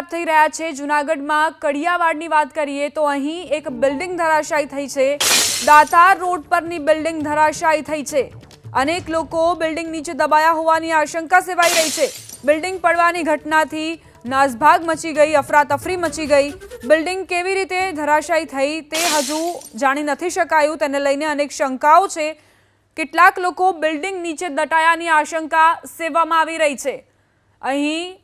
સમાચાર થઈ રહ્યા છે જૂનાગઢમાં કડિયાવાડની વાત કરીએ તો અહીં એક બિલ્ડિંગ ધરાશાયી થઈ છે। દાતાર રોડ પરની બિલ્ડિંગ ધરાશાયી થઈ છે। અનેક લોકો બિલ્ડિંગ નીચે દબાયા હોવાની આશંકા સેવાઈ રહી છે। બિલ્ડિંગ પડવાની ઘટનાથી નાસભાગ મચી ગઈ, અફરાતફરી મચી ગઈ। બિલ્ડિંગ કેવી રીતે ધરાશાયી થઈ તે હજુ જાણી નથી શકાયું। તેને લઈને અનેક શંકાઓ છે। કેટલાક લોકો બિલ્ડિંગ નીચે દટાયાની આશંકા સેવવામાં આવી રહી છે। અહીં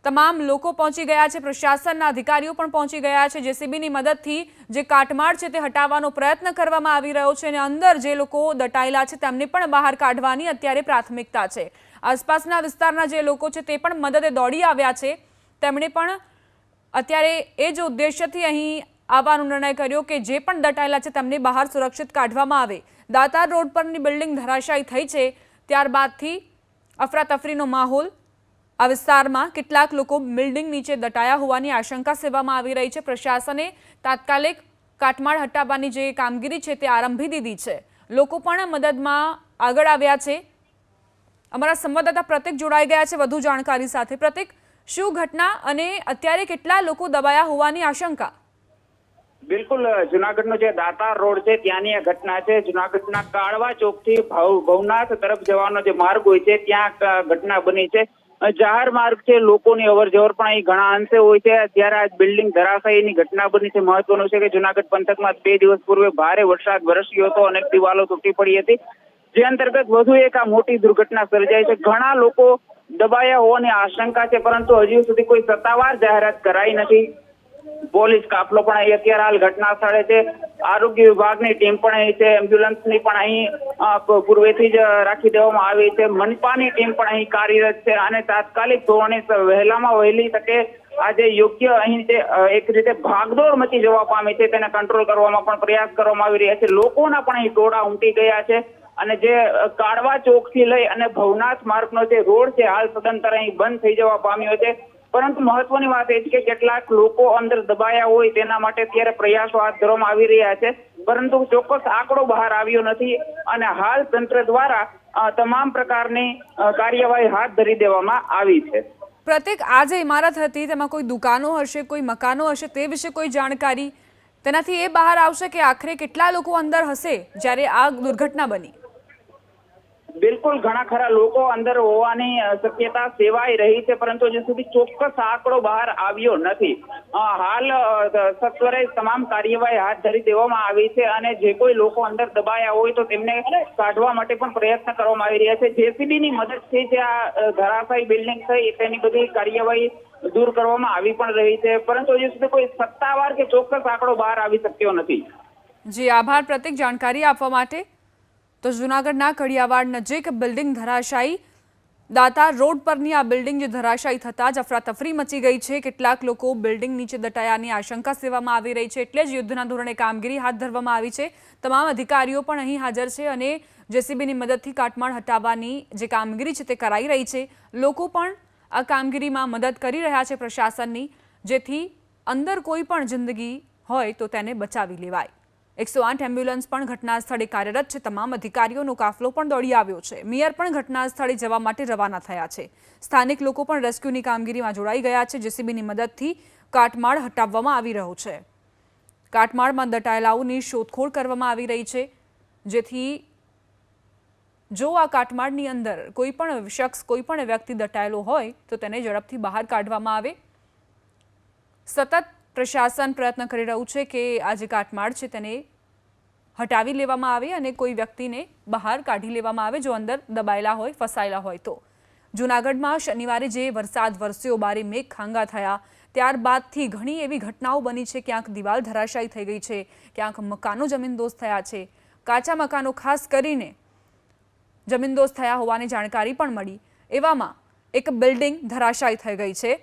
તમામ લોકો પહોંચી ગયા છે, પ્રશાસનના અધિકારીઓ પણ પહોંચી ગયા છે। જેસીબીની મદદથી જે કાટમાળ છે તે હટાવવાનો પ્રયત્ન કરવામાં આવી રહ્યો છે અને અંદર જે લોકો દટાયેલા છે તેમને પણ બહાર કાઢવાની અત્યારે પ્રાથમિકતા છે। આસપાસના વિસ્તારના જે લોકો છે તે પણ મદદે દોડી આવ્યા છે। તેમણે પણ અત્યારે એ જ ઉદ્દેશ્યથી અહીં આવવાનો નિર્ણય કર્યો કે જે પણ દટાયેલા છે તેમને બહાર સુરક્ષિત કાઢવામાં આવે। દાતાર રોડ પરની બિલ્ડિંગ ધરાશાયી થઈ છે ત્યારબાદથી અફરાતફરીનો માહોલ આ વિસ્તારમાં કેટલાક લોકો બિલ્ડિંગ નીચે દટાયા હોવાની આશંકા સેવવામાં આવી રહી છે। પ્રશાસને તાત્કાલિક કાટમાળ હટાવવાની જે કામગીરી છે તે આરંભી દીધી છે। લોકો પણ મદદમાં આગળ આવ્યા છે। અમારા સંવાદદાતા પ્રતિક જોડાઈ ગયા છે વધુ જાણકારી સાથે। પ્રતિક, શું ઘટના અને અત્યારે કેટલા લોકો દબાયા હોવાની આશંકા? બિલકુલ, જુનાગઢનો જે દાતાર રોડ છે ત્યાંની આ ઘટના છે। જુનાગઢના કાળવા ચોકથી ભવનાથ તરફ જવાનો જે માર્ગ હોય છે ત્યાં ઘટના બની છે। જાહેર માર્ગ છે, લોકોની અવરજવર પણ અહીં ઘણા અંશે હોય છે। ત્યારે આ બિલ્ડિંગ ધરાશાયીની ઘટના બની છે। મહત્વનું છે કે જુનાગઢ પંથકમાં 2 દિવસ પૂર્વે ભારે વરસાદ વરસ્યો હતો, અનેક દિવાલો તૂટી પડી હતી, જે અંતર્ગત વધુ એક આ મોટી દુર્ઘટના સર્જાઈ છે। ઘણા લોકો દબાયા હોવાની આશંકા છે, પરંતુ હજુ સુધી કોઈ સત્તાવાર જાહેરાત કરાઈ નથી। પોલીસ કાફલો પણ અહીં અત્યારે હાલ ઘટના સ્થળે છે। આરોગ્ય વિભાગની ટીમ પણ અહીં છે, એમ્બ્યુલન્સની પણ અહીં પૂર્વેથી જ રાખી દેવામાં આવી છે। મનપાની ટીમ પણ અહીં કાર્યરત છે અને તાત્કાલિક ધોરણે વહેલામાં વહેલી તકે આજે યોગ્ય અહીં જે એક રીતે ભાગદોડ મચી જવા પામી છે તેને કંટ્રોલ કરવામાં પણ પ્રયાસ કરવામાં આવી રહ્યા છે। લોકોના પણ અહીં ટોળા ઉમટી ગયા છે અને જે કાળવા ચોકથી લઈ અને ભવનાથ માર્ગનો જે રોડ છે હાલ સદંતર અહીં બંધ થઈ જવા પામ્યો છે। પરંતુ મહત્વની વાત એ છે કે કેટલાક લોકો અંદર દબાયા હોય તેના માટે અત્યારે પ્રયાસો હાથ ધરવામાં આવી રહ્યા છે, પરંતુ ચોક્કસ આંકડો બહાર આવ્યો નથી અને હાલ તંત્ર દ્વારા તમામ પ્રકારની કાર્યવાહી હાથ ધરી દેવામાં આવી છે। પ્રતિક, આ જે ઇમારત હતી તેમાં કોઈ દુકાનો હશે, કોઈ મકાનો હશે, તે વિશે કોઈ જાણકારી? તેનાથી એ બહાર આવશે કે આખરે કેટલા લોકો અંદર હશે જ્યારે આ દુર્ઘટના બની? બિલકુલ, ઘણા ખરા લોકો અંદર હોવાની શક્યતા સેવાઈ રહી છે, પરંતુ હજુ સુધી ચોક્કસ આંકડો બહાર આવ્યો નથી। હાલ સત્વરે તમામ કાર્યવાહી હાથ ધરી દેવામાં આવી છે અને જે કોઈ લોકો અંદર દબાયા હોય તો તેમને કાઢવા માટે પણ પ્રયત્ન કરવામાં આવી રહ્યા છે। જેસીબીની મદદથી જે આ ધરાશાયી બિલ્ડિંગ થઈ તેની બધી કાર્યવાહી દૂર કરવામાં આવી પણ રહી છે, પરંતુ હજુ સુધી કોઈ સત્તાવાર કે ચોક્કસ આંકડો બહાર આવી શક્યો નથી। જી આભાર પ્રતિક, જાણકારી આપવા માટે। તો જૂનાગઢના કડિયાવાડ નજીક બિલ્ડિંગ ધરાશાયી, દાતાર રોડ પરની આ બિલ્ડિંગ જે ધરાશાયી થતાં જ અફરાતફરી મચી ગઈ છે। કેટલાક લોકો બિલ્ડિંગ નીચે દટાયાની આશંકા સેવવામાં આવી રહી છે, એટલે જ યુદ્ધના ધોરણે કામગીરી હાથ ધરવામાં આવી છે। તમામ અધિકારીઓ પણ અહીં હાજર છે અને જેસીબીની મદદથી કાટમાળ હટાવવાની જે કામગીરી છે તે કરાઈ રહી છે। લોકો પણ આ કામગીરીમાં મદદ કરી રહ્યા છે પ્રશાસનની, જેથી અંદર કોઈ પણ જિંદગી હોય તો તેને બચાવી લેવાય। 108 એમ્બ્યુલન્સ પણ ઘટના સ્થળે કાર્યરત છે। તમામ અધિકારીઓનો કાફલો પણ દોડી આવ્યો છે। મેયર પણ ઘટના સ્થળે જવા માટે રવાના થયા છે। સ્થાનિક લોકો પણ રેસ્ક્યુની કામગીરીમાં જોડાઈ ગયા છે। જેસીબીની મદદથી કાટમાળ હટાવવામાં આવી રહ્યો છે। કાટમાળમાં દટાયેલાઓની શોધખોળ કરવામાં આવી રહી છે, જેથી જો આ કાટમાળની અંદર કોઈ પણ શખ્સ, કોઈ પણ વ્યક્તિ દટાયેલો હોય તો તેને ઝડપથી બહાર કાઢવામાં આવે। સતત પ્રશાસન પ્રયત્ન કરી રહ્યું છે કે આ જે કાટમાળ છે તેને હટાવી લેવામાં આવે અને કોઈ વ્યક્તિને બહાર કાઢી લેવામાં આવે જો અંદર દબાયેલા હોય, ફસાયેલા હોય તો। જૂનાગઢમાં શનિવારે જે વરસાદ વરસ્યો, બારે મેઘ ખાંગા થયા, ત્યારબાદથી ઘણી એવી ઘટનાઓ બની છે। ક્યાંક દિવાલ ધરાશાયી થઈ ગઈ છે, ક્યાંક મકાનો જમીનદોસ્ત થયા છે। કાચા મકાનો ખાસ કરીને જમીનદોસ્ત થયા હોવાની જાણકારી પણ મળી। એવામાં એક બિલ્ડિંગ ધરાશાયી થઈ ગઈ છે,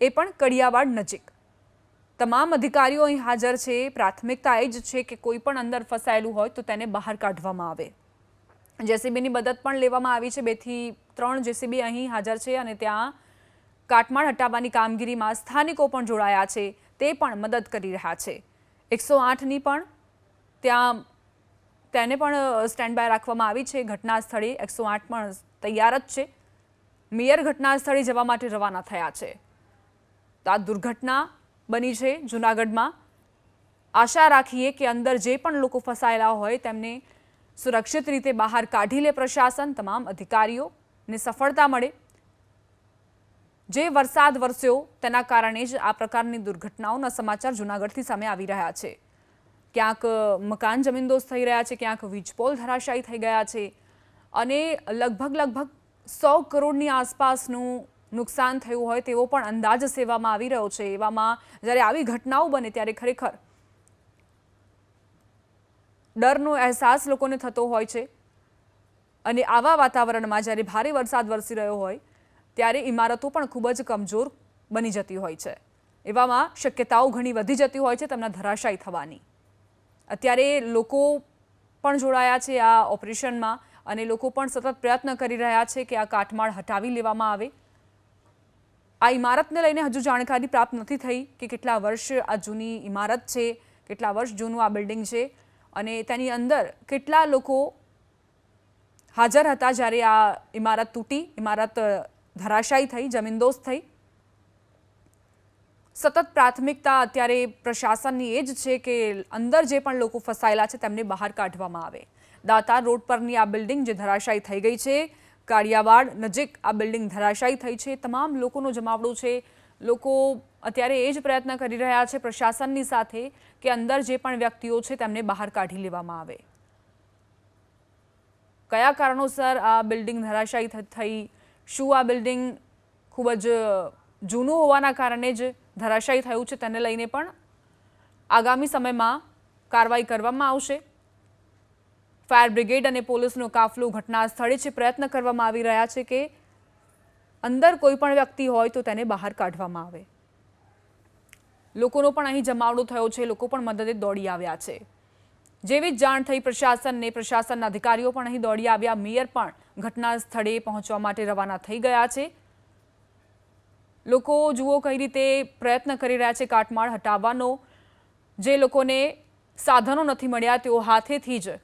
એ પણ કડિયાવાડ નજીક। તમામ અધિકારીઓ અહીં હાજર છે। પ્રાથમિકતા એ જ છે કે કોઈ પણ અંદર ફસાયેલું હોય તો તેને બહાર કાઢવામાં આવે। જેસીબીની મદદ પણ લેવામાં આવી છે। 2 થી 3 જેસીબી અહીં હાજર છે અને ત્યાં કાટમાળ હટાવવાની કામગીરીમાં સ્થાનિકો પણ જોડાયા છે, તે પણ મદદ કરી રહ્યા છે। 108ની પણ ત્યાં તેને પણ સ્ટેન્ડ બાય રાખવામાં આવી છે ઘટના સ્થળે। 108 પણ તૈયાર જ છે। મેયર ઘટના સ્થળે જવા માટે રવાના થયા છે। તો આ દુર્ઘટના બની છે જૂનાગઢમાં। આશા રાખીએ કે અંદર જે પણ લોકો ફસાયેલા હોય તેમને સુરક્ષિત રીતે બહાર કાઢી લે પ્રશાસન, તમામ અધિકારીઓને સફળતા મળે। જે વરસાદ વરસ્યો તેના કારણે જ આ પ્રકારની દુર્ઘટનાઓના સમાચાર જૂનાગઢથી સામે આવી રહ્યા છે। ક્યાંક મકાન જમીનદોસ્ત થઈ રહ્યા છે, ક્યાંક વીજપોલ ધરાશાયી થઈ ગયા છે અને લગભગ 100 કરોડની આસપાસનું નુકસાન થયું હોય તેવો પણ અંદાજ સેવામાં આવી રહ્યો છે। એવામાં જ્યારે આવી ઘટનાઓ બને ત્યારે ખરેખર ડરનો અહેસાસ લોકોને થતો હોય છે અને આવા વાતાવરણમાં જ્યારે ભારે વરસાદ વરસી રહ્યો હોય ત્યારે ઇમારતો પણ ખૂબ જ કમજોર બની જતી હોય છે। એવામાં શક્યતાઓ ઘણી વધી જતી હોય છે તેમના ધરાશાયી થવાની। અત્યારે લોકો પણ જોડાયા છે આ ઓપરેશનમાં અને લોકો પણ સતત પ્રયત્ન કરી રહ્યા છે કે આ કાટમાળ હટાવી લેવામાં આવે। આ ઇમારતને લઈને હજુ જાણકારી પ્રાપ્ત નથી થઈ કે કેટલા વર્ષ આ જૂની ઇમારત છે, કેટલા વર્ષ જૂનું આ બિલ્ડિંગ છે અને તેની અંદર કેટલા લોકો હાજર હતા જ્યારે આ ઇમારત તૂટી, ઇમારત ધરાશાયી થઈ, જમીનદોસ્ત થઈ। સતત પ્રાથમિકતા અત્યારે પ્રશાસનની એ જ છે કે અંદર જે પણ લોકો ફસાયેલા છે તેમને બહાર કાઢવામાં આવે। દાતાર રોડ પરની આ બિલ્ડિંગ જે ધરાશાયી થઈ ગઈ છે, કાળિયાવાડ નજીક આ બિલ્ડિંગ ધરાશાયી થઈ છે, તમામ લોકોનો જમાવડો છે। લોકો અત્યારે એ જ પ્રયત્ન કરી રહ્યા છે પ્રશાસનની સાથે કે અંદર જે પણ વ્યક્તિઓ છે તેમને બહાર કાઢી લેવામાં આવે। કયા કારણોસર આ બિલ્ડિંગ ધરાશાયી થઈ, શું આ બિલ્ડિંગ ખૂબ જ જૂનું હોવાના કારણે જ ધરાશાયી થયું છે તેને લઈને પણ આગામી સમયમાં કાર્યવાહી કરવામાં આવશે। ફાયર બ્રિગેડ અને પોલીસનો કાફલો ઘટના સ્થળે છે, પ્રયત્ન કરવામાં આવી રહ્યા છે કે અંદર કોઈ પણ વ્યક્તિ હોય તો તેને બહાર કાઢવામાં આવે। લોકોનો પણ અહીં જમાવડો થયો છે, લોકો પણ મદદે દોડી આવ્યા છે। જેવી જ જાણ થઈ પ્રશાસનને, પ્રશાસનના અધિકારીઓ પણ અહીં દોડી આવ્યા। મેયર પણ ઘટના સ્થળે પહોંચવા માટે રવાના થઈ ગયા છે। લોકો જુઓ કઈ રીતે પ્રયત્ન કરી રહ્યા છે કાટમાળ હટાવવાનો। જે લોકોને સાધનો નથી મળ્યા તેઓ હાથેથી જ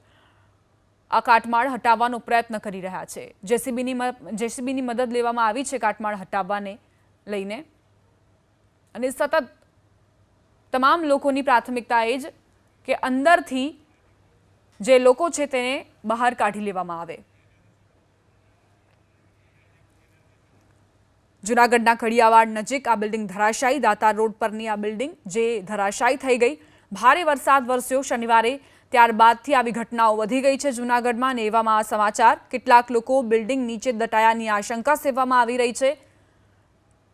આ કાટમાળ હટાવવાનો પ્રયત્ન કરી રહ્યા છે। જેસીબીની મદદ લેવામાં આવી છે કાટમાળ હટાવવાને લઈને અને સતત તમામ લોકોની પ્રાથમિકતા એ જ કે અંદરથી જે લોકો છે તેને બહાર કાઢી લેવામાં આવે। જૂનાગઢના કડિયાવાડ નજીક આ બિલ્ડિંગ ધરાશાયી, દાતાર રોડ પરની આ બિલ્ડિંગ જે ધરાશાયી થઈ ગઈ। ભારે વરસાદ વરસ્યો શનિવારે, ત્યારબાદથી આવી ઘટનાઓ વધી ગઈ છે જૂનાગઢમાં અને એવામાં આ સમાચાર કેટલાક લોકો બિલ્ડિંગ નીચે દટાયાની આશંકા સેવવામાં આવી રહી છે।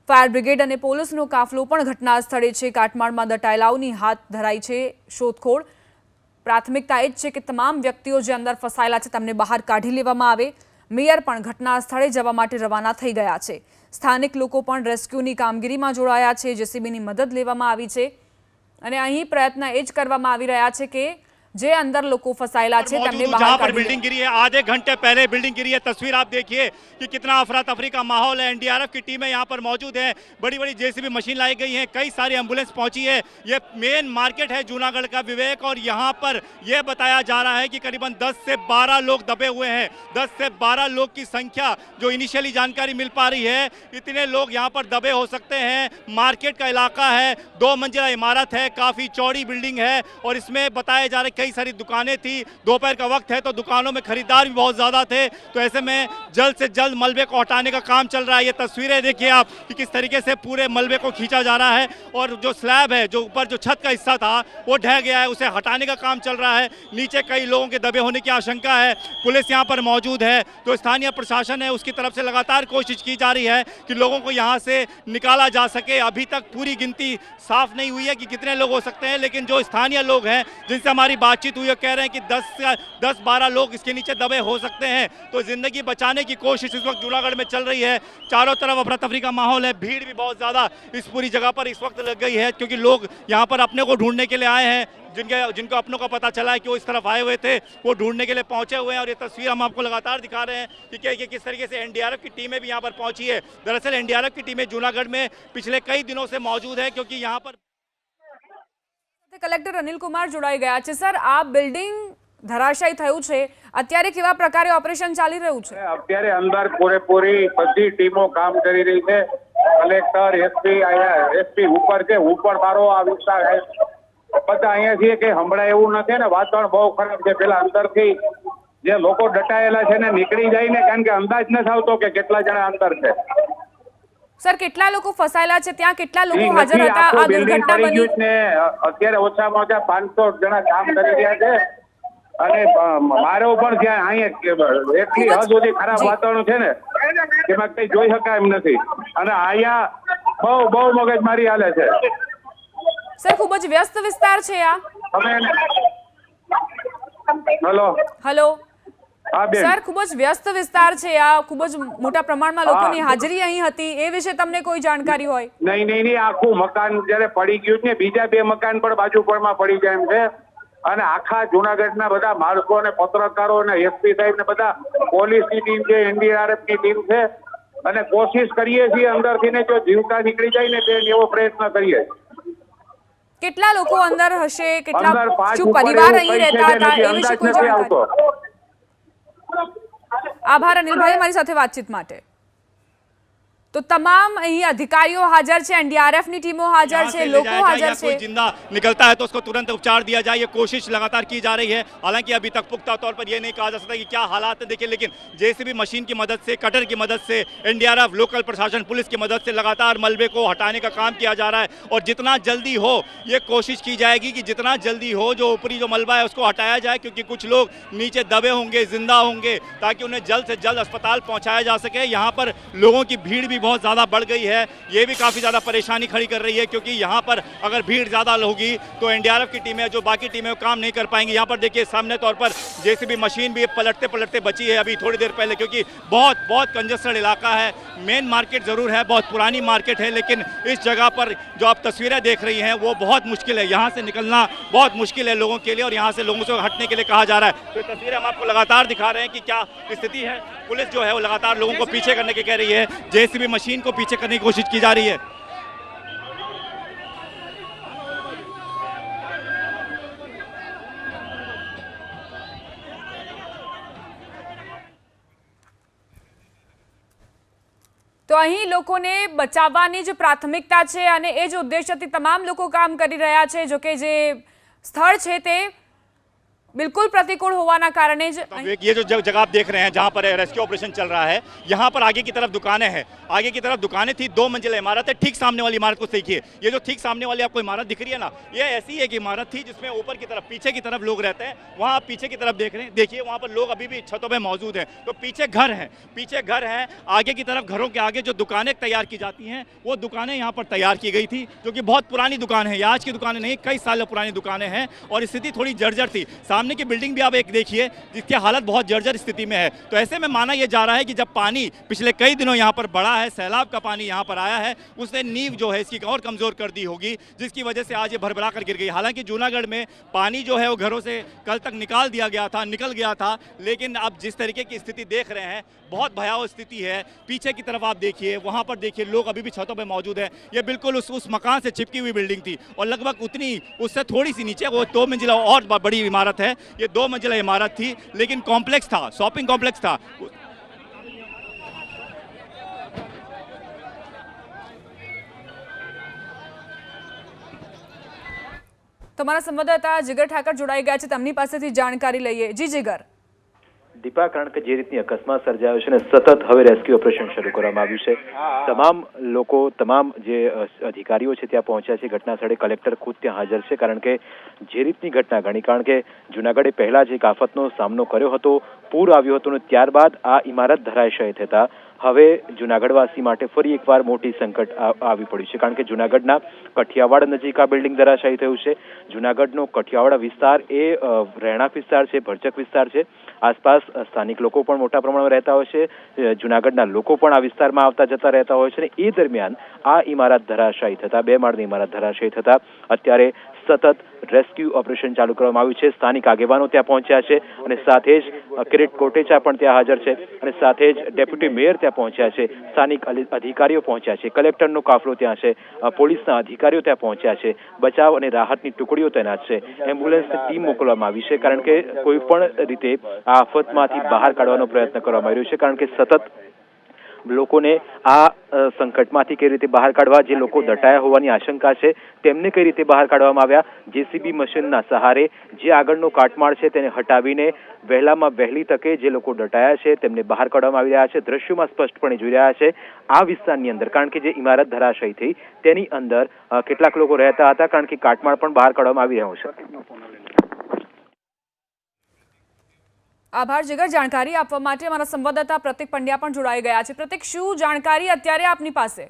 ફાયર બ્રિગેડ અને પોલીસનો કાફલો પણ ઘટના સ્થળે છે। કાટમાળમાં દટાયેલાઓની હાથ ધરાઈ છે શોધખોળ। પ્રાથમિકતા એ જ છે કે તમામ વ્યક્તિઓ જે અંદર ફસાયેલા છે તેમને બહાર કાઢી લેવામાં આવે। મેયર પણ ઘટના સ્થળે જવા માટે રવાના થઈ ગયા છે। સ્થાનિક લોકો પણ રેસ્ક્યુની કામગીરીમાં જોડાયા છે, જેસીબીની મદદ લેવામાં આવી છે અને અહીં પ્રયત્ન એ જ કરવામાં આવી રહ્યા છે કે जे अंदर लोग फसायला छे तेमने बाहर जहां पर बिल्डिंग गिरी है, आधे घंटे पहले बिल्डिंग गिरी है। तस्वीर आप देखिए कि कितना अफरा तफरी का माहौल है। एनडीआरएफ की टीमें यहां पर मौजूद है, बड़ी बड़ी जेसीबी मशीन लाई गई है, कई सारी एम्बुलेंस पहुंची है। ये मेन मार्केट है जूनागढ़ का विवेक, और यहां पर यह बताया जा रहा है कि करीबन 10 से 12 लोग दबे हुए हैं। 10 से 12 लोग की संख्या जो इनिशियली जानकारी मिल पा रही है, इतने लोग यहां पर दबे हो सकते हैं। मार्केट का इलाका है, 2 मंजिला इमारत है, काफी चौड़ी बिल्डिंग है और इसमें बताया जा रहा है कई सारी दुकानें थी। दोपहर का वक्त है तो दुकानों में खरीदार भी बहुत ज्यादा थे, तो ऐसे में जल्द से जल्द मलबे को हटाने का काम चल रहा है। ये तस्वीरें देखिए आप कि किस तरीके से पूरे मलबे को खींचा जा रहा है और जो स्लैब है, जो ऊपर जो छत का हिस्सा था वो ढह गया है, उसे हटाने का काम चल रहा है। नीचे कई लोगों के दबे होने की आशंका है। पुलिस यहाँ पर मौजूद है, तो स्थानीय प्रशासन है उसकी तरफ से लगातार कोशिश की जा रही है कि लोगों को यहाँ से निकाला जा सके। अभी तक पूरी गिनती साफ नहीं हुई है कि कितने लोग हो सकते हैं, लेकिन जो स्थानीय लोग हैं जिनसे हमारी बातचीत हुई है कह रहे हैं कि 10-12 लोग इसके नीचे दबे हो सकते हैं। तो जिंदगी बचाने की कोशिश इस वक्त जूनागढ़ में चल रही है। चारों तरफ अफरा तफरी का माहौल है, भीड़ भी बहुत ज्यादा इस पूरी जगह पर इस वक्त लग गई है, क्योंकि लोग यहाँ पर अपने को ढूंढने के लिए आए हैं। जिनको अपनों का पता चला है कि वो इस तरफ आए हुए थे, वो ढूंढने के लिए पहुंचे हुए हैं। और ये तस्वीर हम आपको लगातार दिखा रहे हैं कि किस तरीके से एनडीआरएफ की टीमें भी यहाँ पर पहुंची है। दरअसल एनडीआरएफ की टीमें जूनागढ़ में पिछले कई दिनों से मौजूद है, क्योंकि यहाँ पर कलेक्टर अनिल कुमार जोड़ाई गया है। सर, आ बिल्डिंग धराशायी थयुं छे, अत्यारे केवा प्रकारे ऑपरेशन चाली रह्युं छे? अत्यारे अंदर पूरेपूरी बधी टीमों काम करी रही है। કલેક્ટર એસપી અહીંયા એસપી ઉપર છે, ઉપર મારો આ વિસ્તાર બધા અહીંયા છીએ કે હમણાં એવું નથી ને વાતાવરણ બહુ ખરાબ છે. પેલા અંદરથી જે લોકો દટાયેલા છે ને નીકળી જાય ને, કારણ કે અંદાજ નથી આવતો કે કેટલા જણા અંદર છે. સર, કેટલા લોકો ફસાયેલા છે ત્યાં? કેટલા લોકો ઈ હાજર નથી, હતા? આ આખું બિલ્ડિંગ દુર્ઘટના પડી બની ગયું છે ને અત્યારે ઓછામાં ઓછા 500 જણા કામ કરી રહ્યા છે. અને મારો પણ ત્યાં અહીંયા એટલી હદ સુધી ખરાબ વાતાવરણ છે ને એમાં કઈ જોઈ શકાય એમ નથી. અને અહીંયા બહુ મગજમારી હાલે છે. સર, ખૂબ જ વ્યસ્ત વિસ્તાર છે આ. તમે હેલો હેલો હા બેન, સર, ખૂબ જ વ્યસ્ત વિસ્તાર છે આ. ખૂબ જ મોટા પ્રમાણમાં લોકોની હાજરી અહીં હતી. એ વિશે તમને કોઈ જાણકારી હોય? નહીં આખું મકાન જયારે પડી ગયું છે, બીજા 2 મકાન પણ બાજુ પરમાં પડી જાય એમ છે. અને આખા જુનાગઢના બધા માણસો અને પત્રકારો અને એસપી સાહેબ ને બધા પોલીસની ટીમ છે, NDRF ની ટીમ છે. અને કોશિશ કરીએ છીએ અંદરથી ને જો જીવતા નીકળી જાય ને તે એવો પ્રયત્ન કરીએ. કેટલા લોકો અંદર હશે? અંદર કેટલા 5 શું ઉપર પરિવાર એવું અહીં કઈ છે રહેતા જે હતા? એ નથી, વિશે અંદાજ કોઈ નથી જાણકારી? આવતો. આભાર અનિલભાઈ મારી સાથે વાતચીત માટે. तो तमाम અહીં અધિકારીઓ હાજર છે, NDRF ની ટીમો હાજર છે, લોકો હાજર છે. कोई जिंदा निकलता है तो उसको तुरंत उपचार दिया जाए, ये कोशिश लगातार की जा रही है। हालांकि अभी तक पुख्ता तौर पर ये नहीं कहा जा सकता कि क्या हालात है, देखिए। लेकिन जेसीबी मशीन की मदद से, कटर की मदद से, NDRF, लोकल प्रशासन, पुलिस की मदद से लगातार मलबे को हटाने का काम किया जा रहा है। और जितना जल्दी हो ये कोशिश की जाएगी कि जितना जल्दी हो जो ऊपरी जो मलबा है उसको हटाया जाए, क्योंकि कुछ लोग नीचे दबे होंगे, जिंदा होंगे, ताकि उन्हें जल्द से जल्द अस्पताल पहुंचाया जा सके। यहाँ पर लोगों की भीड़ भी बहुत ज़्यादा बढ़ गई है, ये भी काफ़ी ज़्यादा परेशानी खड़ी कर रही है, क्योंकि यहाँ पर अगर भीड़ ज़्यादा होगी तो NDRF की टीमें, जो बाकी टीमें, काम नहीं कर पाएंगी। यहाँ पर देखिए सामने तौर पर जेसीबी मशीन भी पलटते पलटते बची है अभी थोड़ी देर पहले, क्योंकि बहुत बहुत कंजस्टेड इलाका है। मेन मार्केट ज़रूर है, बहुत पुरानी मार्केट है, लेकिन इस जगह पर जो आप तस्वीरें देख रही हैं वो बहुत मुश्किल है। यहाँ से निकलना बहुत मुश्किल है लोगों के लिए, और यहाँ से लोगों से हटने के लिए कहा जा रहा है। तो तस्वीरें हम आपको लगातार दिखा रहे हैं कि क्या स्थिति है। पुलिस जो है वो लगातार लोगों को पीछे करने की कह रही है, जेसीबी मशीन को पीछे करने की कोशिश की जा रही है। તો અહીં લોકોને બચાવવાની જ પ્રાથમિકતા છે અને એ જ ઉદ્દેશ્યથી તમામ લોકો કામ કરી રહ્યા છે. જો કે જે સ્થળ છે તે बिल्कुल प्रतिकूल होवाना कारण ये जो जगह आप देख रहे हैं जहाँ पर रेस्क्यू ऑपरेशन चल रहा है, यहाँ पर आगे की तरफ दुकानें हैं, आगे की तरफ दुकानें थी, 2 मंजिला इमारत है। ठीक सामने वाली इमारत को देखिए, ये जो ठीक सामने वाली आपको इमारत दिख रही है ना, ये ऐसी एक इमारत थी जिसमें ऊपर की तरफ, पीछे की तरफ लोग रहते हैं। वहाँ आप पीछे की तरफ देख रहे हैं, देखिए वहाँ पर लोग अभी भी छतों पर मौजूद हैं। तो पीछे घर हैं, पीछे घर हैं, आगे की तरफ घरों के आगे जो दुकानें तैयार की जाती हैं वो दुकानें यहाँ पर तैयार की गई थी, जो कि बहुत पुरानी दुकान है, आज की दुकानें नहीं, कई साल पुरानी दुकानें हैं। और स्थिति थोड़ी जर्जर थी। सामने की बिल्डिंग भी आप एक देखिए जिसकी हालत बहुत जर्जर स्थिति में है। तो ऐसे में माना यह जा रहा है कि जब पानी पिछले कई दिनों यहाँ पर बढ़ा है, सैलाब का पानी यहाँ पर आया है, उसने नींव जो है इसकी और कमजोर कर दी होगी, जिसकी वजह से आज ये भरभरा कर गिर गई। हालांकि जूनागढ़ में पानी जो है वो घरों से कल तक निकल गया था, लेकिन अब जिस तरीके की स्थिति देख रहे हैं बहुत भयावह स्थिति है। पीछे की तरफ आप देखिए, वहाँ पर देखिए लोग अभी भी छतों पर मौजूद है। ये बिल्कुल उस मकान से चिपकी हुई बिल्डिंग थी, और लगभग उतनी उससे थोड़ी सी नीचे वो 2 मंजिला और बड़ी इमारत है। ये 2 मंजिला इमारत थी, लेकिन कॉम्प्लेक्स था, शॉपिंग कॉम्प्लेक्स था। તમારા સંવાદદાતા જીગર ઠાકર જોડાઈ ગયા છે, તેમની પાસેથી જાણકારી લઈએ. જી જીગર. દીપા, કારણ કે જે રીતની અકસ્માત સર્જાયો છે ને સતત હવે રેસ્ક્યુ ઓપરેશન શરૂ કરવામાં આવ્યું છે. તમામ લોકો, તમામ જે અધિકારીઓ છે ત્યાં પહોંચ્યા છે ઘટના સ્થળે. કલેક્ટર ખુદ ત્યાં હાજર છે, કારણ કે જે રીતની ઘટના ઘણી, કારણ કે જૂનાગઢે પહેલા જ એક આફતનો સામનો કર્યો હતો, પૂર આવ્યું હતું, અને ત્યારબાદ આ ઇમારત ધરાશાયી થતા હવે જૂનાગઢવાસી માટે ફરી એકવાર મોટી સંકટ આવી પડ્યું છે. કારણ કે જૂનાગઢના કઠિયાવાડ નજીક આ બિલ્ડિંગ ધરાશાયી થયું છે. જૂનાગઢનો કઠિયાવાડ વિસ્તાર એ રહેણાંક વિસ્તાર છે, ભરચક વિસ્તાર છે. આસપાસ સ્થાનિક લોકો પણ મોટા પ્રમાણમાં રહેતા હોય છે, જૂનાગઢના લોકો પણ આ વિસ્તારમાં આવતા જતા રહેતા હોય છે. અને એ દરમિયાન આ ઇમારત ધરાશાયી થતા, 2 માળની ઇમારત ધરાશાયી થતા અત્યારે સતત રેસ્ક્યુ ઓપરેશન ચાલુ કરવામાં આવ્યું છે. સ્થાનિક આગેવાનો ત્યાં પહોંચ્યા છે, અને સાથે જ કિરીટ કોટેચા પણ ત્યાં હાજર છે, અને સાથે જ ડેપ્યુટી મેયર ત્યાં પહોંચ્યા છે, સ્થાનિક અધિકારીઓ પહોંચ્યા છે, કલેક્ટરનો કાફલો ત્યાં છે, પોલીસના અધિકારીઓ ત્યાં પહોંચ્યા છે, બચાવ અને રાહતની ટુકડીઓ તૈનાત છે, એમ્બ્યુલન્સની ટીમ મોકલવામાં આવી છે, કારણ કે કોઈ પણ રીતે આ આફતમાંથી બહાર કાઢવાનો પ્રયત્ન કરવામાં આવી રહ્યો છે. કારણ કે સતત લોકોને આ સંકટમાંથી કઈ રીતે બહાર કાઢવા, જે લોકો દટાયા હોવાની આશંકા છે તેમને કઈ રીતે બહાર કાઢવામાં આવ્યા, જેસીબી મશીનના સહારે જે આગળનો કાટમાળ છે તેને હટાવીને વહેલામાં વહેલી તકે જે લોકો દટાયા છે તેમને બહાર કાઢવામાં આવી રહ્યા છે. દ્રશ્યોમાં સ્પષ્ટપણે જોઈ રહ્યા છે આ વિસ્તારની અંદર, કારણ કે જે ઇમારત ધરાશાયી થઈ તેની અંદર કેટલાક લોકો રહેતા હતા, કારણ કે કાટમાળ પણ બહાર કાઢવામાં આવી રહ્યો છે. આભાર જીગર, જાણકારી આપવા માટે. અમારા સંવાદદાતા પ્રતિક પંડ્યા પણ જોડાઈ ગયા છે. પ્રતિક, શું જાણકારી અત્યારે આપની પાસે?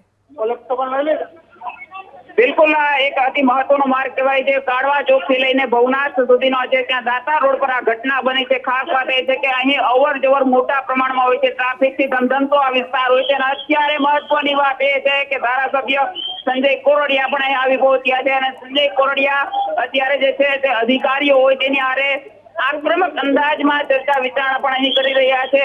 બિલકુલ, એક અતિ મહત્વનો માર્ગ કહેવાય છે. કાળવા ચોક થી લઈને ભવનાથ સુધીનો છે, ત્યાં દાતા રોડ પર આ ઘટના બની છે. ખાસ વાત એ છે કે અહીં અવર જવર મોટા પ્રમાણમાં હોય છે, ટ્રાફિક થી ધમધમતો આ વિસ્તાર હોય છે. અને અત્યારે મહત્વની વાત એ છે કે ધારાસભ્ય સંજય કોરડિયા પણ અહીં આવી પહોંચ્યા છે, અને સંજય કોરડિયા અત્યારે જે છે તે અધિકારીઓ હોય તેની આરે આક્રમક અંદાજમાં ચર્ચા વિચારણા પણ અહીં કરી રહ્યા છે.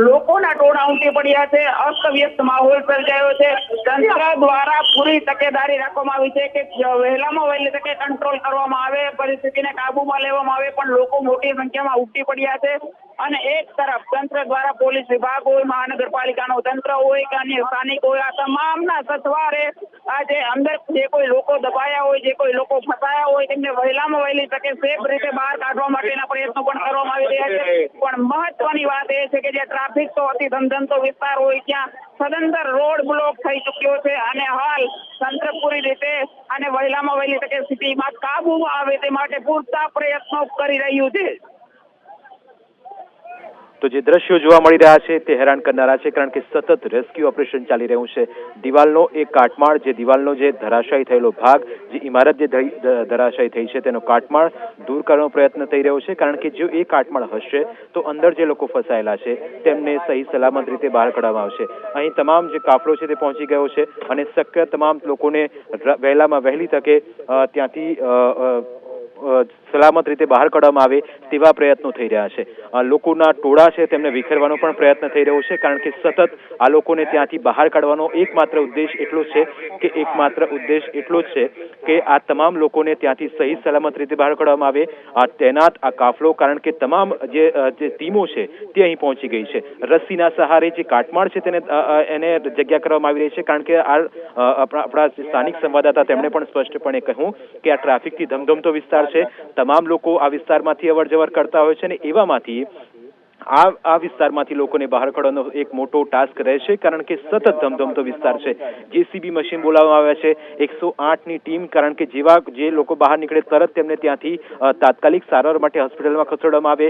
લોકોના ટોળા ઉમટી પડ્યા છે, અસ્તવ્યસ્ત માહોલ સર્જાયો છે. તંત્ર દ્વારા પૂરી તકેદારી રાખવામાં આવી છે કે વહેલામાં વહેલી તકે કંટ્રોલ કરવામાં આવે, પરિસ્થિતિને કાબુમાં લેવામાં આવે, પણ લોકો મોટી સંખ્યામાં ઉમટી પડ્યા છે. અને એક તરફ તંત્ર દ્વારા પોલીસ વિભાગ હોય, મહાનગરપાલિકાનું તંત્ર હોય કે અન્ય સ્થાનિક હોય, આ તમામના સથવારે આ જે અંદર જે કોઈ લોકો દબાયા હોય, જે કોઈ લોકો ફસાયા હોય, તેમને વહેલામાં વહેલી તકે સેફ રીતે બહાર કાઢવા માટેના પ્રયત્નો પણ કરવામાં આવી રહ્યા છે. પણ મહત્વની વાત એ છે કે જે ટ્રાફિક તો અતિ ધમધમતો વિસ્તાર હોય ત્યાં સદંતર રોડ બ્લોક થઈ ચુક્યો છે, અને હાલ તંત્ર પૂરી રીતે અને વહેલામાં વહેલી તકે સ્થિતિમાં કાબુમાં આવે તે માટે પૂરતા પ્રયત્નો કરી રહ્યું છે. તો જે દ્રશ્યો જોવા મળી રહ્યા છે તે હેરાન કરનારા છે, કારણ કે સતત રેસ્ક્યુ ઓપરેશન ચાલી રહ્યું છે. દિવાલનો એક કાટમાળ, જે દિવાલનો જે ધરાશાયી થયેલો ભાગ, જે ઇમારત જે ધરાશાયી થઈ છે તેનો કાટમાળ દૂર કરવાનો પ્રયત્ન થઈ રહ્યો છે, કારણ કે જો એ કાટમાળ હશે તો અંદર જે લોકો ફસાયેલા છે તેમને સહી સલામત રીતે બહાર કાઢવામાં આવશે. અહીં તમામ જે કાફલો છે તે પહોંચી ગયો છે, અને શક્ય તમામ લોકોને વહેલામાં વહેલી તકે ત્યાંથી સલામત રીતે બહાર કાઢવામાં આવે તેવા પ્રયત્નો થઈ રહ્યા છે. લોકોના ટોળા છે તેમને વિખેરવાનો પણ પ્રયત્ન થઈ રહ્યો છે, કારણ કે સતત આ લોકોને ત્યાંથી બહાર કાઢવાનો એકમાત્ર ઉદ્દેશ એટલો જ છે કે આ તમામ લોકોને ત્યાંથી સહી સલામત રીતે બહાર કાઢવામાં આવે. આ તૈનાત આ કાફલો, કારણ કે તમામ જે ટીમો છે તે અહીં પહોંચી ગઈ છે. રસ્સીના સહારે જે કાટમાળ છે એને જગ્યા કરવામાં આવી રહી છે, કારણ કે આપણા સ્થાનિક સંવાદદાતા તેમણે પણ સ્પષ્ટપણે કહ્યું કે આ ટ્રાફિકથી ધમધમતો વિસ્તાર છે. તમામ લોકો આ વિસ્તારમાંથી અવર જવર કરતા હોય છે, અને એવામાંથી આ વિસ્તારમાંથી લોકોને બહાર કાઢવાનો એક મોટો ટાસ્ક રહેશે, કારણ કે સતત ધમધમતો વિસ્તાર છે. જેસીબી મશીન બોલાવવામાં આવ્યા છે, 108ની ટીમ, કારણ કે જે લોકો બહાર નીકળે તરત તેમને ત્યાંથી તાત્કાલિક સારવાર માટે હોસ્પિટલમાં ખસેડવામાં આવે.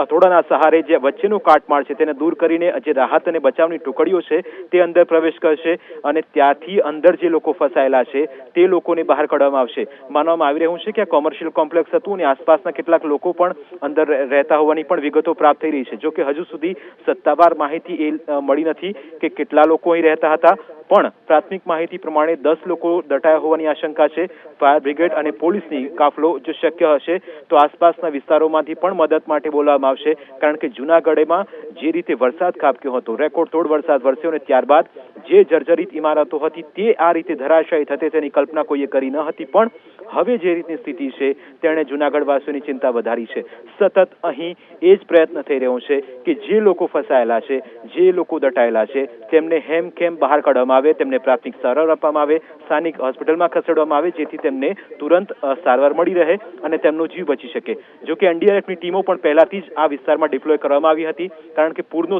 હથોડાના સહારે જે વચ્ચેનો કાટમાળ છે તેને દૂર કરીને જે રાહત અને બચાવની ટુકડીઓ છે તે અંદર પ્રવેશ કરશે, અને ત્યાંથી અંદર જે લોકો ફસાયેલા છે તે લોકોને બહાર કાઢવામાં આવશે. માનવામાં આવી રહ્યું છે કે આ કોમર્શિયલ કોમ્પ્લેક્સ હતું, અને આસપાસના કેટલાક લોકો પણ અંદર રહેતા હોવાની પણ વિગતો પ્રાપ્ત થઈ રહી છે. જો કે હજુ સુધી સત્તાવાર માહિતી મળી નથી કે કેટલા લોકો અહીં રહેતા હતા, પણ પ્રાથમિક માહિતી પ્રમાણે 10 લોકો દટાયા હોવાની આશંકા છે. ફાયર બ્રિગેડ અને પોલીસની કાફલો જો શક્ય હશે તો આસપાસના વિસ્તારોમાંથી પણ મદદ માટે બોલાવવામાં આવશે, કારણ કે જૂનાગઢમાં જે રીતે વરસાદ ખાબક્યો હતો, રેકોર્ડ તોડ વરસાદ વરસ્યો, અને ત્યારબાદ જે જર્જરિત ઇમારતો હતી તે આ રીતે ધરાશાયી થશે તેની કલ્પના કોઈએ કરી ન હતી. પણ હવે જે રીતની સ્થિતિ છે તેણે જૂનાગઢવાસીઓની ચિંતા વધારી છે. સતત અહીં એ જ પ્રયત્ન થઈ રહ્યો છે કે જે લોકો ફસાયેલા છે, જે લોકો દટાયેલા છે તેમને હેમખેમ બહાર કાઢવામાં આવે, તેમને પ્રાથમિક સારવાર આપવામાં આવે, સ્થાનિક હોસ્પિટલમાં ખસેડવામાં આવે, જેથી તેમને તુરંત સારવાર મળી રહે અને તેમનો જીવ બચી શકે. જો કે એનડીઆરએફની ટીમો પણ પહેલાથી જ આ વિસ્તારમાં ડિપ્લોય કરવામાં આવી હતી, કારણ કે પૂરનો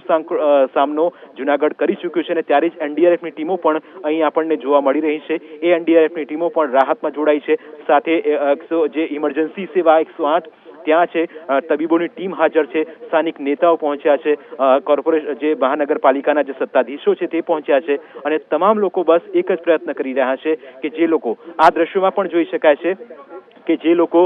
સામનો જૂનાગઢ કરી ચૂક્યું છે, અને ત્યારે જ એનડીઆરએફની ટીમો પણ અહીં આપણને જોવા મળી રહી છે. એ એનડીઆરએફની ટીમો પણ રાહતમાં જોડાઈ છે. સાથે જે ઇમરજન્સી સેવા 108 ત્યાં છે, તબીબોની ટીમ હાજર છે, સ્થાનિક નેતાઓ પહોંચ્યા છે, કોર્પોરેશન જે મહાનગરપાલિકાના જે સત્તાધીશો છે તે પહોંચ્યા છે, અને તમામ લોકો બસ એક જ પ્રયત્ન કરી રહ્યા છે કે જે લોકો આ દ્રશ્યોમાં પણ જોઈ શકાય છે કે જે લોકો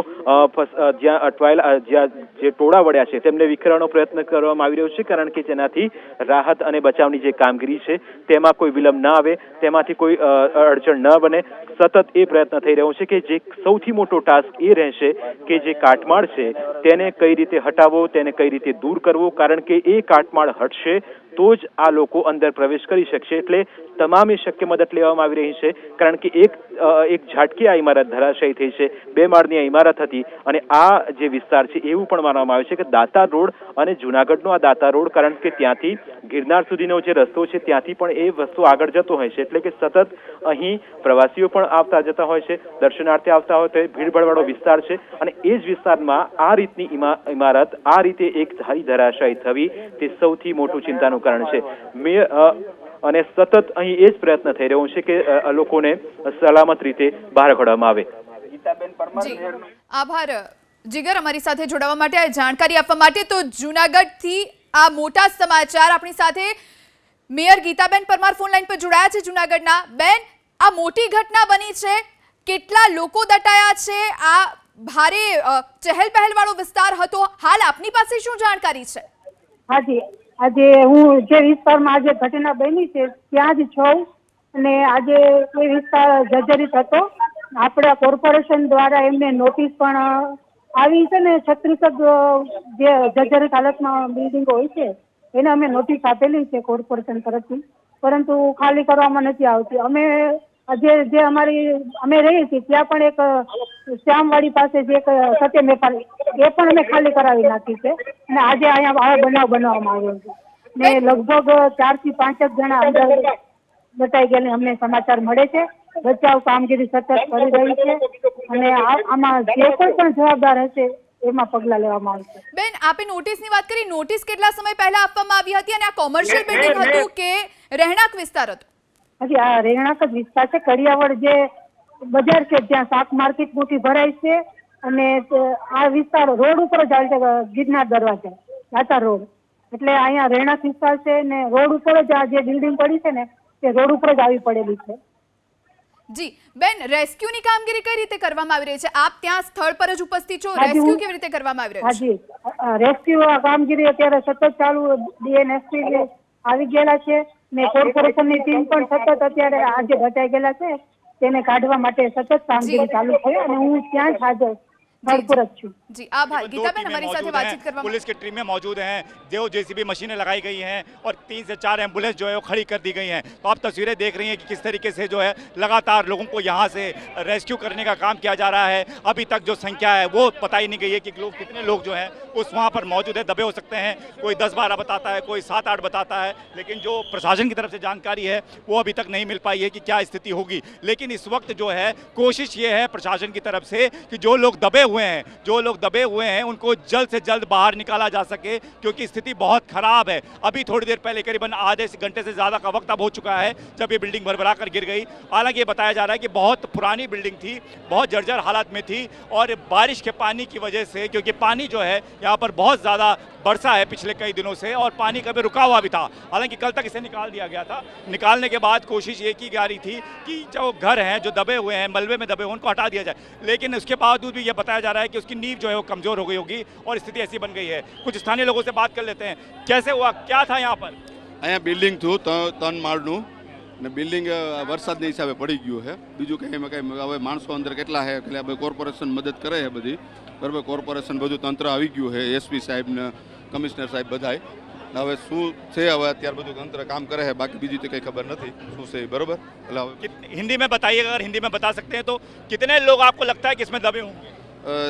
જ્યાં અટવાયેલા, જ્યાં જે ટોળા વળ્યા છે તેમને વિખેરવાનો પ્રયત્ન કરવામાં આવી રહ્યો છે, કારણ કે જેનાથી રાહત અને બચાવની જે કામગીરી છે તેમાં કોઈ વિલંબ ન આવે, તેમાંથી કોઈ અડચણ ન બને. સતત એ પ્રયત્ન થઈ રહ્યો છે કે જે સૌથી મોટો ટાસ્ક એ રહેશે કે જે કાટમાળ છે તેને કઈ રીતે હટાવવો, તેને કઈ રીતે દૂર કરવો, કારણ કે એ કાટમાળ હટશે તો જ આ લોકો અંદર પ્રવેશ કરી શકશે. એટલે તમામે શક્ય મદદ લેવામાં આવી રહી છે, કારણ કે એક ઝાટકી આ ઇમારત ધરાશાયી થઈ છે. 2 માળની આ ઇમારત હતી અને આ જે વિસ્તાર છે એવું પણ માનવામાં આવે છે કે દાતાર રોડ અને જુનાગઢનો આ દાતાર રોડ, કારણ કે ત્યાંથી ગિરનાર સુધીનો જે રસ્તો છે ત્યાંથી પણ એ વસ્તુ આગળ જતો હોય છે. એટલે કે સતત અહીં પ્રવાસીઓ પણ આવતા જતા હોય છે, દર્શનાર્થે આવતા હોય તો ભીડભાડવાળો વિસ્તાર છે અને એ જ વિસ્તારમાં આ રીતની ઇમારત આ રીતે એક ધારી ધરાશાયી થવી તે સૌથી મોટું ચિંતાનું કારણ છે. અને સતત અહીં એ જ પ્રયત્ન થઈ રહ્યો છે કે લોકોને સલામત રીતે બહાર કાઢવામાં આવે. જી આભાર જીગર અમારી સાથે જોડાવા માટે, આ જાણકારી આપવા માટે. તો જૂનાગઢથી આ મોટા સમાચાર આપણી સાથે mayor Geetaben Parmar phone line પર જોડાયા છે જૂનાગઢના. બેન, આ મોટી ઘટના બની છે, કેટલા લોકો દટાયા છે, આ ભારે ચહેલ પહેલ વાળો વિસ્તાર હતો, હાલ આપની પાસે શું જાણકારી છે? હાજી, આજે હું જે વિસ્તારમાં આજે ઘટના બની છે ત્યાં જ છું અને આજે એ વિસ્તાર જર્જરિત હતો. આપણા કોર્પોરેશન દ્વારા એમને નોટિસ પણ આવી છે ને 36 જે જર્જરિત હાલતમાં બિલ્ડિંગો હોય છે એને અમે નોટિસ આપેલી છે કોર્પોરેશન તરફથી, પરંતુ ખાલી કરવામાં નથી આવતી. અમે રહીએ છીએ ત્યાં પણ એક શ્યામવાડી પાસે જે એક સત્ય વેપાર એ પણ અમે ખાલી કરાવી નાખી છે અને આજે અહીંયા આવો બનાવ બનાવવામાં આવ્યો છે ને લગભગ 4 થી 5 જણા અંદર બચાઈ ગયા અમને સમાચાર મળે છે. બચાવ કામગીરી સતત કરી રહી છે અને આમાં જે કોઈ પણ જવાબદાર હશે એમાં પગલાં લેવામાં આવશે. બેન, આપે નોટિસની વાત કરી, નોટિસ કેટલા સમય પહેલા આપવામાં આવી હતી અને આ કોમર્શિયલ બિલ્ડિંગ હતું કે રહેણાંક વિસ્તાર હતો? હજી આ રહેણાંક જ વિસ્તાર છે. કડિયાવડ જે બજાર છે જ્યાં શાક માર્કેટ મોટી ભરાય છે અને આ વિસ્તાર રોડ ઉપર જ આવે છે, ગિરનાર દરવાજા દાતાર રોડ, એટલે અહીંયા રહેણાંક વિસ્તાર છે ને રોડ ઉપર જ આ જે બિલ્ડિંગ પડી છે ને તે રોડ ઉપર જ આવી પડેલી છે. જી બેન, રેસ્ક્યુની કામગીરી કઈ રીતે કરવામાં આવી રહી છે? આપ ત્યાં સ્થળ પર જ ઉપસ્થિત છો, રેસ્ક્યુ કેવી રીતે કરવામાં આવી રહ્યું છે? હાજી, રેસ્ક્યુ કામગીરી અત્યારે સતત ચાલુ, ડીએનએસપી આવી ગયેલા છે ને કોર્પોરેશનની ટીમ પણ સતત અત્યારે આજે બચાઈ ગયેલા છે, તેને કાઢવા માટે સતત કામગીરી ચાલુ છે અને હું ત્યાં જ હાજર जी आभार। गीताबेन हमारी साथ बातचीत करवा पुलिस की टीम में मौजूद हैं, जो जेसीबी मशीनें लगाई गई हैं और 3 से 4 एम्बुलेंस जो है वो खड़ी कर दी गई हैं। तो आप तस्वीरें देख रही हैं कि किस तरीके से जो है लगातार लोगों को यहाँ से रेस्क्यू करने का काम किया जा रहा है। अभी तक जो संख्या है वो पता ही नहीं गई है कि लोग कितने लोग जो हैं उस वहाँ पर मौजूद है, दबे हो सकते हैं। कोई 10-12 बताता है, कोई 7-8 बताता है, लेकिन जो प्रशासन की तरफ से जानकारी है वो अभी तक नहीं मिल पाई है कि क्या स्थिति होगी। लेकिन इस वक्त जो है कोशिश ये है प्रशासन की तरफ से कि जो लोग दबे हुए हैं उनको जल्द से जल्द बाहर निकाला जा सके, क्योंकि स्थिति बहुत खराब है। अभी थोड़ी देर पहले करीबन आधे घंटे से ज़्यादा का वक्त अब हो चुका है जब ये बिल्डिंग भरभरा कर गिर गई। हालांकि ये बताया जा रहा है कि बहुत पुरानी बिल्डिंग थी, बहुत जर्जर हालत में थी और बारिश के पानी की वजह से, क्योंकि पानी जो है यहाँ पर बहुत ज़्यादा बरसा है पिछले कई दिनों से और पानी कभी रुका हुआ भी था। हालांकि कल तक इसे निकाल दिया गया था। निकालने के बाद कोशिश ये की जा रही थी कि जो घर हैं, जो दबे हुए हैं, मलबे में दबे हुए, उनको हटा दिया जाए, लेकिन उसके बावजूद भी ये बताया जा रहा है कि उसकी नींव जो है वो कमज़ोर हो गई होगी और स्थिति ऐसी बन गई है। कुछ स्थानीय लोगों से बात कर लेते हैं, कैसे हुआ, क्या था यहाँ पर? અહીંયા બિલ્ડિંગ થયું 3 માળનું ને બિલ્ડિંગ વરસાદના હિસાબે પડી ગયું છે। બીજું કંઈ એમાં કંઈ હવે માણસો અંદર કેટલા છે એટલે આપણે કોર્પોરેશન મદદ કરે છે બધી, બરાબર। કોર્પોરેશન બધું તંત્ર આવી ગયું છે, એસપી સાહેબ ને કમિશનર સાહેબ બધાય। હવે શું છે હવે અત્યારે બધું તંત્ર કામ કરે છે, બાકી બીજી તો કંઈ ખબર નથી શું છે, બરાબર। એટલે हिंदी में बताइए, अगर हिंदी में बता सकते हैं तो कितने लोग आपको लगता है कि इसमें दबे होंगे?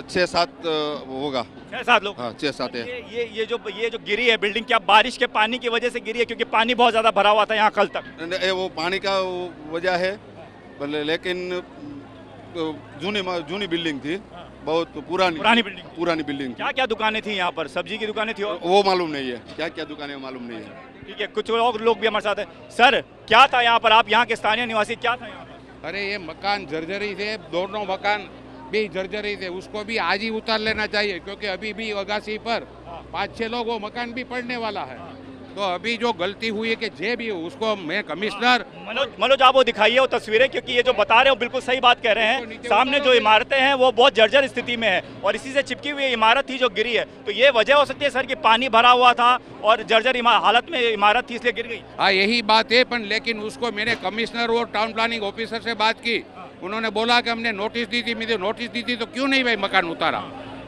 6-7 होगा। 6-7 लोग। हाँ 6-7 है। ये जो गिरी है बिल्डिंग, क्या बारिश के पानी की वजह से गिरी है? क्योंकि पानी बहुत ज़्यादा भरा हुआ था यहाँ कल तक। वो पानी का वजह है, लेकिन जूनी बिल्डिंग थी, बहुत पुरानी बिल्डिंग। क्या क्या दुकानें थी यहाँ पर? सब्जी की दुकानें थी? वो मालूम नहीं है, क्या क्या दुकानें मालूम नहीं है। ठीक है, कुछ और लोग भी हमारे साथ हैं। सर, क्या था यहाँ पर? आप यहाँ के स्थानीय निवासी, क्या था यहाँ पर? अरे ये मकान जर्जरी थे, दोनों मकान भी जर्जरी थे, उसको भी आज ही उतार लेना चाहिए, क्योंकि अभी भी अगासी पर 5-6 लोग वो मकान भी पड़ने वाला है। तो अभी जो गलती हुई है कि जे भी उसको मैं कमिश्नर मनोज आप वो दिखाइए वो तस्वीरें, क्योंकि ये जो बता रहे हो बिल्कुल सही बात कह रहे हैं। सामने जो इमारतें हैं वो बहुत जर्जर स्थिति में है और इसी से चिपकी हुई इमारत थी जो गिरी है। तो ये वजह हो सकती है सर कि पानी भरा हुआ था और जर्जर हालत में इमारत थी इसलिए गिर गई? हाँ यही बात है, पर लेकिन उसको मैंने कमिश्नर और टाउन प्लानिंग ऑफिसर से बात की, उन्होंने बोला कि हमने नोटिस दी थी। मैंने नोटिस दी थी तो क्यों नहीं भाई मकान उतारा?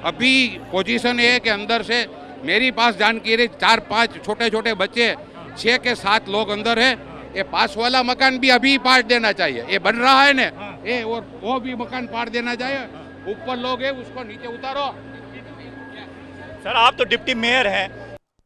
अभी पोजीशन है कि अंदर से मेरी पास जानकारी 4-5 छोटे छोटे बच्चे 6 के 7 लोग अंदर है। ये पास वाला मकान भी अभी पाट देना चाहिए, ये बन रहा है ना, ये और वो भी मकान पाट देना चाहिए। ऊपर लोग है उसको नीचे उतारो। सर आप तो डिप्टी मेयर हैं,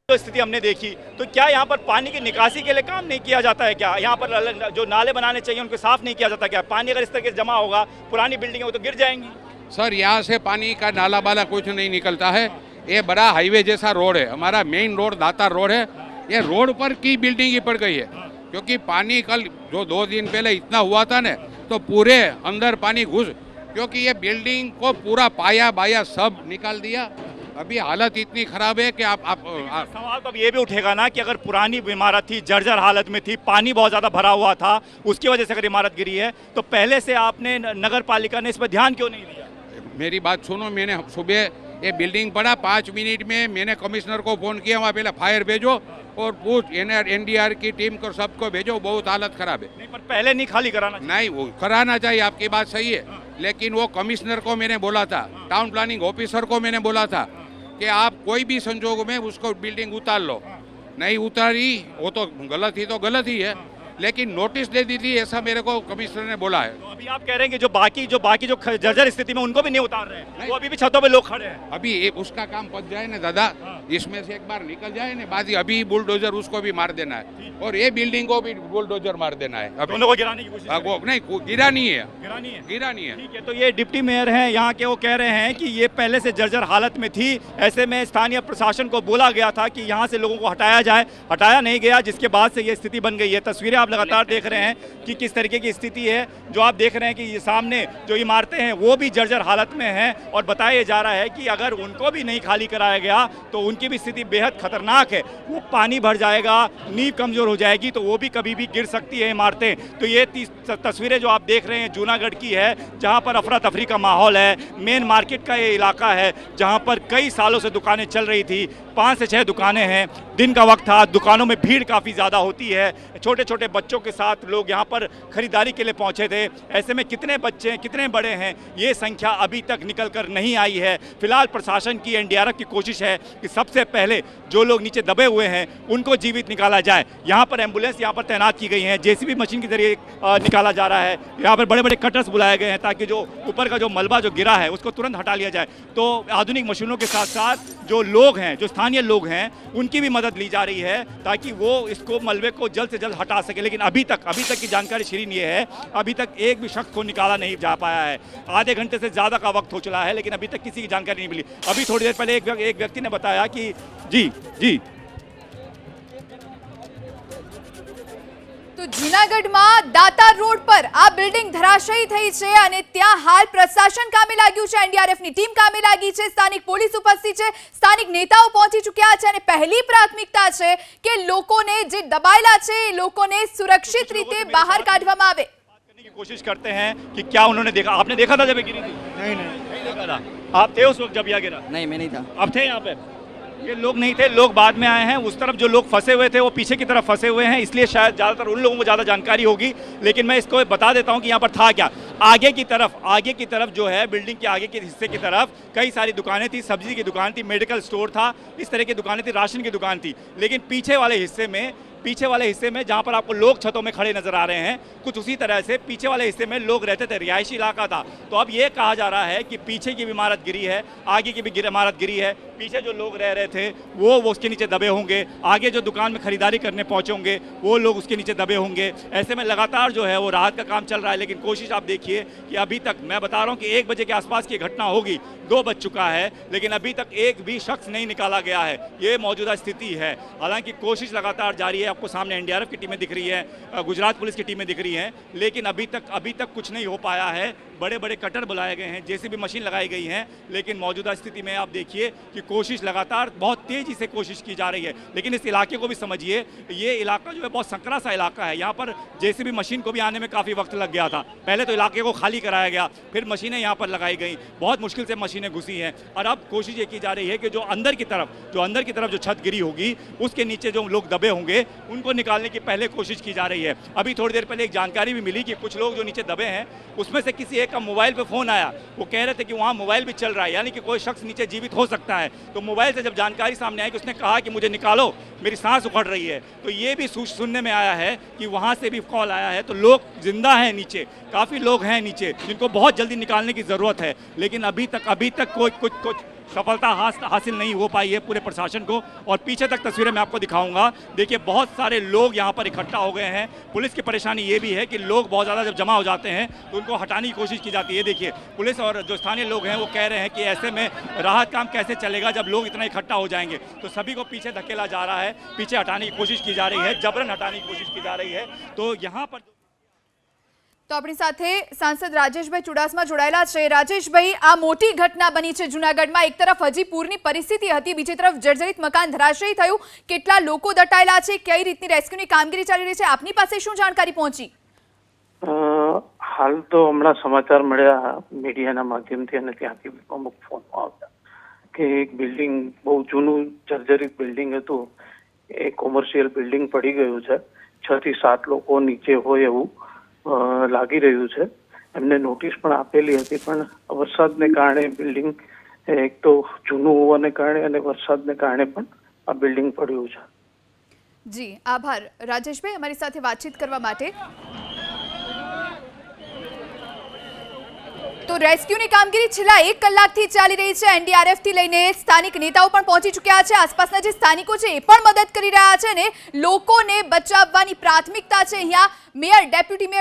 तो स्थिति हमने देखी, तो क्या यहाँ पर पानी की निकासी के लिए काम नहीं किया जाता है क्या? यहाँ पर जो नाले बनाने चाहिए उनको साफ नहीं किया जाता क्या? पानी अगर इस तरह से जमा होगा, पुरानी बिल्डिंग वो तो गिर जाएंगी। सर यहाँ से पानी का नाला बाला कुछ नहीं निकलता है। ये बड़ा हाईवे जैसा रोड है, हमारा मेन रोड दातार रोड है। ये रोड पर की बिल्डिंग ही पड़ गई है, क्योंकि पानी कल जो 2 दिन पहले इतना हुआ था ना, तो पूरे अंदर पानी घुस, क्योंकि ये बिल्डिंग को पूरा पाया बाया सब निकाल दिया। अभी हालत इतनी खराब है कि आप सवाल तो अब ये भी उठेगा ना कि अगर पुरानी इमारत थी, जर्जर हालत में थी, पानी बहुत ज़्यादा भरा हुआ था, उसकी वजह से अगर इमारत गिरी है, तो पहले से आपने नगर पालिका ने इस पर ध्यान क्यों नहीं दिया? मेरी बात सुनो, मैंने सुबह ये बिल्डिंग पड़ा 5 मिनट में मैंने कमिश्नर को फ़ोन किया, वहाँ पहले फायर भेजो और पूछ NDR की टीम को सबको भेजो, बहुत हालत खराब है। नहीं, पर पहले नहीं खाली कराना नहीं, वो कराना चाहिए, आपकी बात सही है, लेकिन वो कमिश्नर को मैंने बोला था, टाउन प्लानिंग ऑफिसर को मैंने बोला था कि आप कोई भी संजोग में उसको बिल्डिंग उतार लो। नहीं उतारी, वो तो गलत ही है, लेकिन नोटिस दे दी थी, ऐसा मेरे को कमिश्नर ने बोला है। तो अभी आप कह रहे हैं कि जो बाकी जो जर्जर स्थिति में उनको भी नहीं उतार रहे हैं, वो अभी भी छतों पे लोग खड़े हैं। अभी उसका काम पच जाए ना दादा, इसमें से एक बार निकल जाए ना बाजी, अभी बुलडोजर उसको भी मार देना है और ये बिल्डिंग को भी बुलडोजर मार देना है। दोनों को गिराने की कोशिश नहीं, गिरा नहीं है। ठीक है, तो ये डिप्टी मेयर हैं यहाँ के, वो कह रहे हैं कि ये पहले से जर्जर हालत में थी, ऐसे में स्थानीय प्रशासन को बोला गया था कि यहाँ से लोगों को हटाया जाए, हटाया नहीं गया, जिसके बाद से ये स्थिति बन गई है। तस्वीरें आप लगातार देख रहे हैं कि किस तरीके की स्थिति है। जो आप देख रहे हैं कि ये सामने जो इमारतें हैं वो भी जर्जर हालत में हैं, और बताया जा रहा है कि अगर उनको भी नहीं खाली कराया गया तो उनकी भी स्थिति बेहद खतरनाक है। वो पानी भर जाएगा, नींव कमजोर हो जाएगी, तो वो भी कभी भी गिर सकती है इमारतें। तो ये तस्वीरें जो आप देख रहे हैं जूनागढ़ की है, जहाँ पर अफरा तफरी का माहौल है। मेन मार्केट का ये इलाका है जहाँ पर कई सालों से दुकानें चल रही थी, 5 से 6 दुकानें हैं। दिन का वक्त था, दुकानों में भीड़ काफ़ी ज़्यादा होती है, छोटे छोटे बच्चों के साथ लोग यहाँ पर खरीदारी के लिए पहुँचे थे। ऐसे में कितने बच्चे हैं, कितने बड़े हैं, ये संख्या अभी तक निकल कर नहीं आई है। फिलहाल प्रशासन की NDRF की कोशिश है कि सबसे पहले जो लोग नीचे दबे हुए हैं उनको जीवित निकाला जाए। यहाँ पर एम्बुलेंस यहाँ पर तैनात की गई हैं, JCB मशीन के जरिए निकाला जा रहा है। यहाँ पर बड़े बड़े कटर्स बुलाए गए हैं ताकि जो ऊपर का जो मलबा जो गिरा है उसको तुरंत हटा लिया जाए। तो आधुनिक मशीनों के साथ साथ जो लोग हैं, जो स्थानीय लोग हैं, उनकी भी मदद ली जा रही है ताकि वो इसको मलबे को जल्द से जल्द हटा सके। लेकिन अभी तक की जानकारी श्रीन ये है, अभी तक एक भी शख्स को निकाला नहीं जा पाया है। आधे घंटे से ज़्यादा का वक्त हो चला है, लेकिन अभी तक किसी की जानकारी नहीं मिली। अभी थोड़ी देर पहले एक व्यक्ति ने बताया कि जी તો જૂનાગઢમાં દાતાર રોડ પર આ બિલ્ડિંગ ધરાશયી થઈ છે અને ત્યાં હાલ પ્રશાસન કામે લાગ્યું છે, NDRFની ટીમ કામે લાગી છે, સ્થાનિક પોલીસ ઉપસ્થિત છે, સ્થાનિક નેતાઓ પહોંચી ચૂક્યા છે અને પહેલી પ્રાથમિકતા છે કે લોકોને જે દબાયેલા છે એ લોકોને સુરક્ષિત રીતે બહાર કાઢવામાં આવે। की कोशिश करते हैं कि क्या उन्होंने देखा। आपने देखा था जब ये गिरी थी? नहीं देखा था। आप थे उस वक्त जब यह गिरा? नहीं, मैं नहीं था। अब थे यहाँ पे? ये लोग नहीं थे, लोग बाद में आए हैं। उस तरफ जो लोग फंसे हुए थे वो पीछे की तरफ फंसे हुए हैं, इसलिए शायद ज़्यादातर उन लोगों को ज़्यादा जानकारी होगी। लेकिन मैं इसको बता देता हूँ कि यहाँ पर था क्या। आगे की तरफ जो है, बिल्डिंग के आगे के हिस्से की तरफ कई सारी दुकानें थी, सब्जी की दुकान थी, मेडिकल स्टोर था, इस तरह की दुकानें थी, राशन की दुकान थी। लेकिन पीछे वाले हिस्से में जहाँ पर आपको लोग छतों में खड़े नजर आ रहे हैं, कुछ उसी तरह से पीछे वाले हिस्से में लोग रहते थे, रिहायशी इलाका था। तो अब ये कहा जा रहा है कि पीछे की भी इमारत गिरी है, आगे की भी इमारत गिरी है। पीछे जो लोग रह रहे थे वो उसके नीचे दबे होंगे, आगे जो दुकान में खरीदारी करने पहुंचे होंगे वो लोग उसके नीचे दबे होंगे। ऐसे में लगातार जो है वो राहत का काम चल रहा है। लेकिन कोशिश आप देखिए कि अभी तक, मैं बता रहा हूँ कि 1 बजे के आसपास की घटना होगी, 2 बज चुका है, लेकिन अभी तक एक भी शख्स नहीं निकाला गया है। ये मौजूदा स्थिति है। हालांकि कोशिश लगातार जारी है। आपको सामने NDRF की टीमें दिख रही है, गुजरात पुलिस की टीमें दिख रही हैं, लेकिन अभी तक कुछ नहीं हो पाया है। बड़े बड़े कटर बुलाए गए हैं, JCB मशीन लगाई गई हैं, लेकिन मौजूदा स्थिति में आप देखिए कि कोशिश लगातार बहुत तेज़ी से कोशिश की जा रही है। लेकिन इस इलाके को भी समझिए, ये इलाका जो है बहुत संकरा सा इलाका है। यहाँ पर JCB मशीन को भी आने में काफ़ी वक्त लग गया था। पहले तो इलाके को खाली कराया गया, फिर मशीनें यहाँ पर लगाई गई, बहुत मुश्किल से मशीनें घुसी हैं। और अब कोशिश ये की जा रही है कि जो अंदर की तरफ जो छत गिरी होगी उसके नीचे जो लोग दबे होंगे उनको निकालने की पहले कोशिश की जा रही है। अभी थोड़ी देर पहले एक जानकारी भी मिली कि कुछ लोग जो नीचे दबे हैं उसमें से किसी एक एक का मोबाइल पे फ़ोन आया, वो कह रहे थे कि वहाँ मोबाइल भी चल रहा है, यानी कि कोई शख्स नीचे जीवित हो सकता है। तो मोबाइल से जब जानकारी सामने आई कि उसने कहा कि मुझे निकालो, मेरी सांस उखड़ रही है, तो ये भी सुनने में आया है कि वहाँ से भी कॉल आया है। तो लोग जिंदा हैं नीचे, काफ़ी लोग हैं नीचे जिनको बहुत जल्दी निकालने की ज़रूरत है, लेकिन अभी तक कुछ सफलता हासिल नहीं हो पाई है पूरे प्रशासन को। और पीछे तक तस्वीरें मैं आपको दिखाऊंगा। देखिए बहुत सारे लोग यहाँ पर इकट्ठा हो गए हैं। पुलिस की परेशानी ये भी है कि लोग बहुत ज़्यादा जब जमा हो जाते हैं तो उनको हटाने की कोशिश की जाती है। देखिए पुलिस और जो स्थानीय लोग हैं वो कह रहे हैं कि ऐसे में राहत काम कैसे चलेगा जब लोग इतना इकट्ठा हो जाएंगे। तो सभी को पीछे धकेला जा रहा है, पीछे हटाने की कोशिश की जा रही है, जबरन हटाने की कोशिश की जा रही है। तो यहाँ पर તો આપણી સાથે સાંસદ રાજેશભાઈ ચુડાસમા જોડાયેલા છે। રાજેશભાઈ, આ મોટી ઘટના બની છે જૂનાગઢમાં। એક તરફ હજી પૂરની પરિસ્થિતિ હતી, બીજી તરફ જર્જરિત મકાન ધરાશયી થયું, કેટલા લોકો દટાયેલા છે, કઈ રીતની રેસ્ક્યુની કામગીરી ચાલી રહી છે, આપની પાસે શું જાણકારી પહોંચી? હાલ તો હમણાં સમાચાર મળ્યા મીડિયાના માધ્યમથી અને ત્યાંથી અમુક ફોન આવ્યા કે એક બિલ્ડિંગ બહુ જૂનું જર્જરિત બિલ્ડિંગ હતું, એ કોમર્શિયલ બિલ્ડિંગ પડી ગયું છે। 6 થી 7 લોકો નીચે હોય એવું લાગી રહ્યું છે। એમને નોટિસ પણ આપેલી હતી, પણ વરસાદને કારણે બિલ્ડિંગ એક તો જૂનું હોવાને કારણે અને વરસાદને કારણે પણ આ બિલ્ડિંગ પડ્યું છે। જી આભાર રાજેશભાઈ અમારી સાથે વાતચીત કરવા માટે। તો રેસ્ક્યુની કામગીરી છેલ્લા 1 કલાકથી ચાલી રહી છે। એનડીઆરએફ થી લઈને સ્થાનિક નેતાઓ પણ પહોંચી ચૂક્યા છે, આસપાસના જે સ્થાનિકો છે એ પણ મદદ કરી રહ્યા છે ને લોકોને બચાવવાની પ્રાથમિકતા છે। અહીંયા મેયર, ડેપ્યુટી મેયર